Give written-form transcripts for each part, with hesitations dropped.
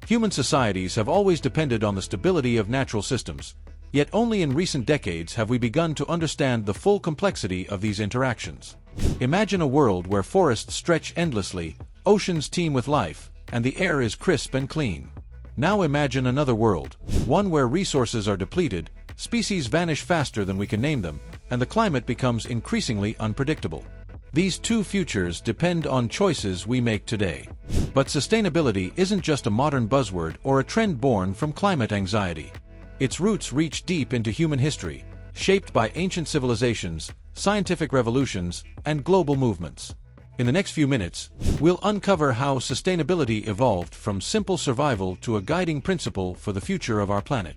Human societies have always depended on the stability of natural systems, yet only in recent decades have we begun to understand the full complexity of these interactions. Imagine a world where forests stretch endlessly, oceans teem with life, and the air is crisp and clean. Now imagine another world, one where resources are depleted, species vanish faster than we can name them, and the climate becomes increasingly unpredictable. These two futures depend on choices we make today. But sustainability isn't just a modern buzzword or a trend born from climate anxiety. Its roots reach deep into human history, shaped by ancient civilizations, scientific revolutions, and global movements. In the next few minutes, we'll uncover how sustainability evolved from simple survival to a guiding principle for the future of our planet.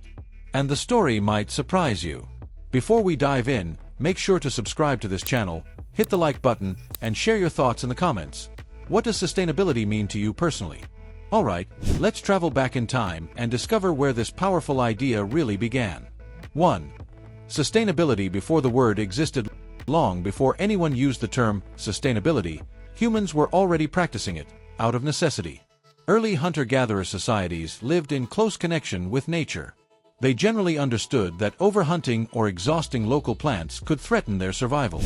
And the story might surprise you. Before we dive in, make sure to subscribe to this channel, hit the like button, and share your thoughts in the comments. What does sustainability mean to you personally? Alright, let's travel back in time and discover where this powerful idea really began. 1. Sustainability. Before the word existed, long before anyone used the term sustainability, humans were already practicing it, out of necessity. Early hunter-gatherer societies lived in close connection with nature. They generally understood that overhunting or exhausting local plants could threaten their survival.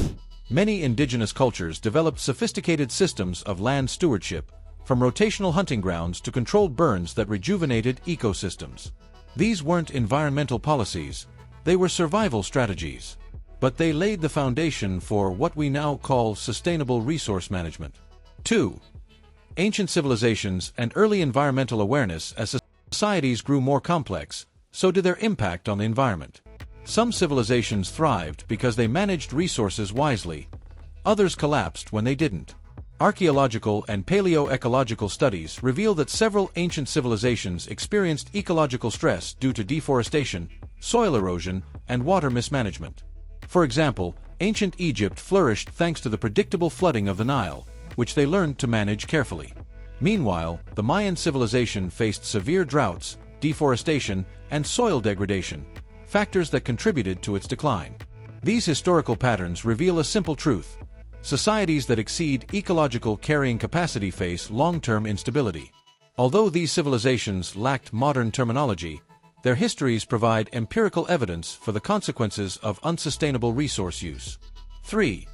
Many indigenous cultures developed sophisticated systems of land stewardship, from rotational hunting grounds to controlled burns that rejuvenated ecosystems. These weren't environmental policies, they were survival strategies. But they laid the foundation for what we now call sustainable resource management. 2. Ancient civilizations and early environmental awareness. As societies grew more complex, so did their impact on the environment. Some civilizations thrived because they managed resources wisely. Others collapsed when they didn't. Archaeological and paleoecological studies reveal that several ancient civilizations experienced ecological stress due to deforestation, soil erosion, and water mismanagement. For example, ancient Egypt flourished thanks to the predictable flooding of the Nile, which they learned to manage carefully. Meanwhile, the Mayan civilization faced severe droughts, deforestation, and soil degradation, factors that contributed to its decline. These historical patterns reveal a simple truth: societies that exceed ecological carrying capacity face long-term instability. Although these civilizations lacked modern terminology, their histories provide empirical evidence for the consequences of unsustainable resource use. 3.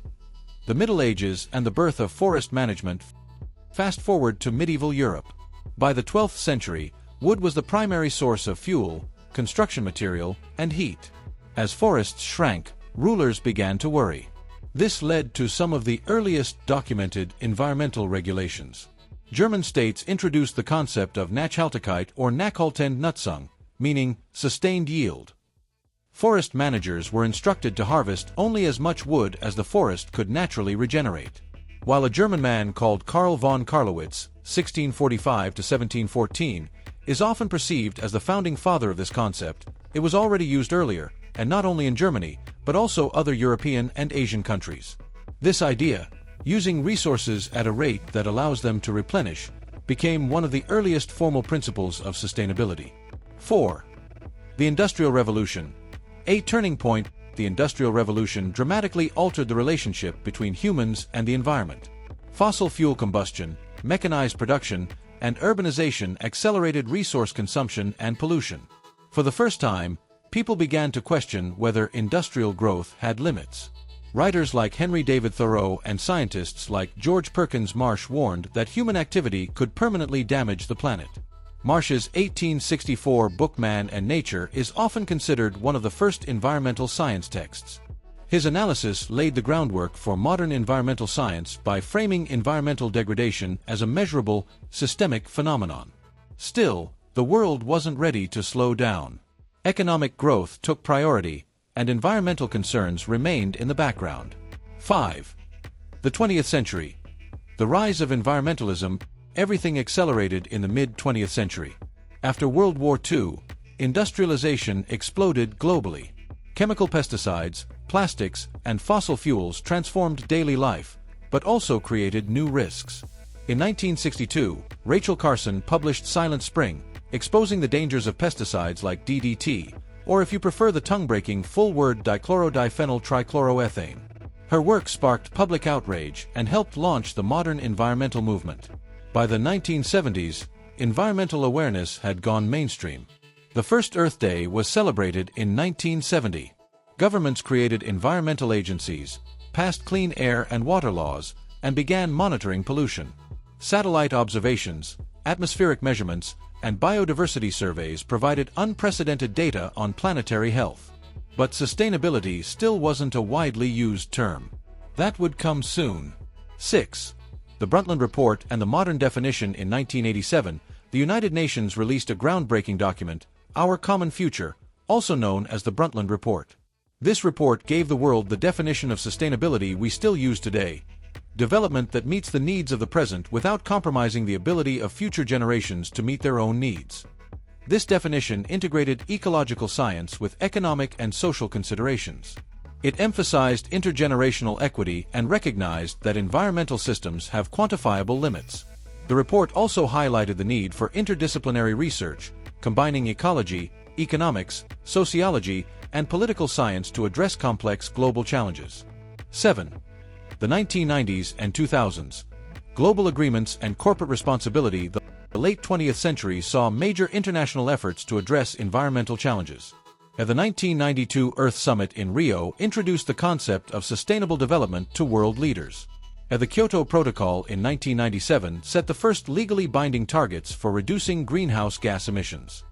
The Middle Ages and the birth of forest management. Fast forward to medieval Europe. By the 12th century, wood was the primary source of fuel, construction material, and heat. As forests shrank, rulers began to worry. This led to some of the earliest documented environmental regulations. German states introduced the concept of Nachhaltigkeit or Nachhaltende-Nutzung, meaning sustained yield. Forest managers were instructed to harvest only as much wood as the forest could naturally regenerate. While a German man called Karl von Carlowitz, 1645 to 1714, is often perceived as the founding father of this concept, it was already used earlier, and not only in Germany, but also other European and Asian countries. This idea, using resources at a rate that allows them to replenish, became one of the earliest formal principles of sustainability. 4. The Industrial Revolution. A turning point. The Industrial Revolution dramatically altered the relationship between humans and the environment. Fossil fuel combustion, mechanized production, and urbanization accelerated resource consumption and pollution. For the first time, people began to question whether industrial growth had limits. Writers like Henry David Thoreau and scientists like George Perkins Marsh warned that human activity could permanently damage the planet. Marsh's 1864 book Man and Nature is often considered one of the first environmental science texts. His analysis laid the groundwork for modern environmental science by framing environmental degradation as a measurable, systemic phenomenon. Still, the world wasn't ready to slow down. Economic growth took priority, and environmental concerns remained in the background. 5. The 20th century. The rise of environmentalism. Everything accelerated in the mid-20th century. After World War II, industrialization exploded globally. Chemical pesticides, plastics, and fossil fuels transformed daily life, but also created new risks. In 1962, Rachel Carson published Silent Spring, exposing the dangers of pesticides like DDT, or if you prefer the tongue-breaking full-word dichlorodiphenyl trichloroethane. Her work sparked public outrage and helped launch the modern environmental movement. By the 1970s, environmental awareness had gone mainstream. The first Earth Day was celebrated in 1970. Governments created environmental agencies, passed clean air and water laws, and began monitoring pollution. Satellite observations, atmospheric measurements, and biodiversity surveys provided unprecedented data on planetary health. But sustainability still wasn't a widely used term. That would come soon. 6. The Brundtland Report and the modern definition. In 1987, the United Nations released a groundbreaking document, Our Common Future, also known as the Brundtland Report. This report gave the world the definition of sustainability we still use today: development that meets the needs of the present without compromising the ability of future generations to meet their own needs. This definition integrated ecological science with economic and social considerations. It emphasized intergenerational equity and recognized that environmental systems have quantifiable limits. The report also highlighted the need for interdisciplinary research, combining ecology, economics, sociology, and political science to address complex global challenges. 7. The 1990s and 2000s. Global agreements and corporate responsibility. The late 20th century saw major international efforts to address environmental challenges. The 1992 Earth Summit in Rio introduced the concept of sustainable development to world leaders. The Kyoto Protocol in 1997 set the first legally binding targets for reducing greenhouse gas emissions.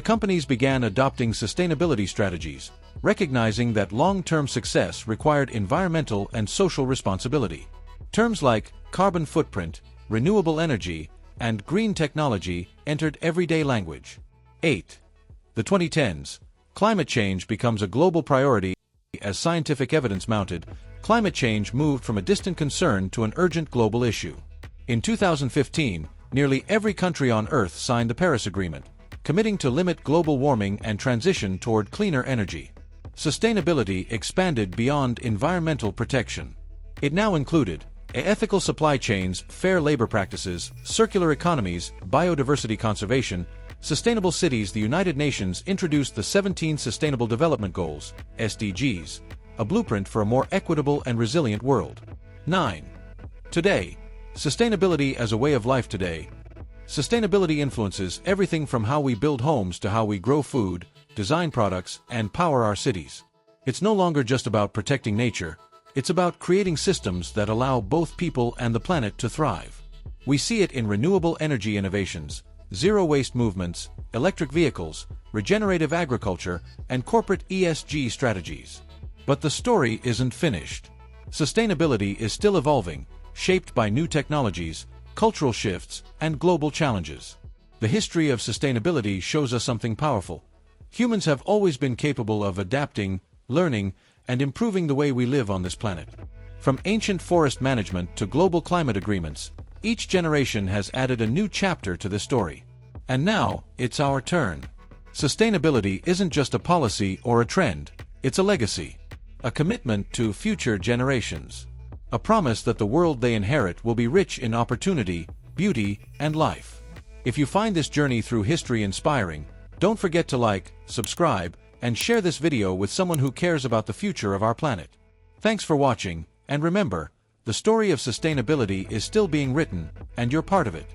Companies began adopting sustainability strategies, recognizing that long-term success required environmental and social responsibility. Terms like carbon footprint, renewable energy, and green technology entered everyday language. 8. The 2010s. Climate change becomes a global priority. As scientific evidence mounted, climate change moved from a distant concern to an urgent global issue. In 2015, nearly every country on Earth signed the Paris Agreement, committing to limit global warming and transition toward cleaner energy. Sustainability expanded beyond environmental protection. It now included ethical supply chains, fair labor practices, circular economies, biodiversity conservation, sustainable cities. The United Nations introduced the 17 Sustainable Development Goals, SDGs, a blueprint for a more equitable and resilient world. 9. Today. Sustainability as a way of life. Today, sustainability influences everything from how we build homes to how we grow food, design products, and power our cities. It's no longer just about protecting nature, it's about creating systems that allow both people and the planet to thrive. We see it in renewable energy innovations, zero-waste movements, electric vehicles, regenerative agriculture, and corporate ESG strategies. But the story isn't finished. Sustainability is still evolving, shaped by new technologies, cultural shifts, and global challenges. The history of sustainability shows us something powerful. Humans have always been capable of adapting, learning, and improving the way we live on this planet. From ancient forest management to global climate agreements, each generation has added a new chapter to the story. And now, it's our turn. Sustainability isn't just a policy or a trend, it's a legacy. A commitment to future generations. A promise that the world they inherit will be rich in opportunity, beauty, and life. If you find this journey through history inspiring, don't forget to like, subscribe, and share this video with someone who cares about the future of our planet. Thanks for watching, and remember, the story of sustainability is still being written, and you're part of it.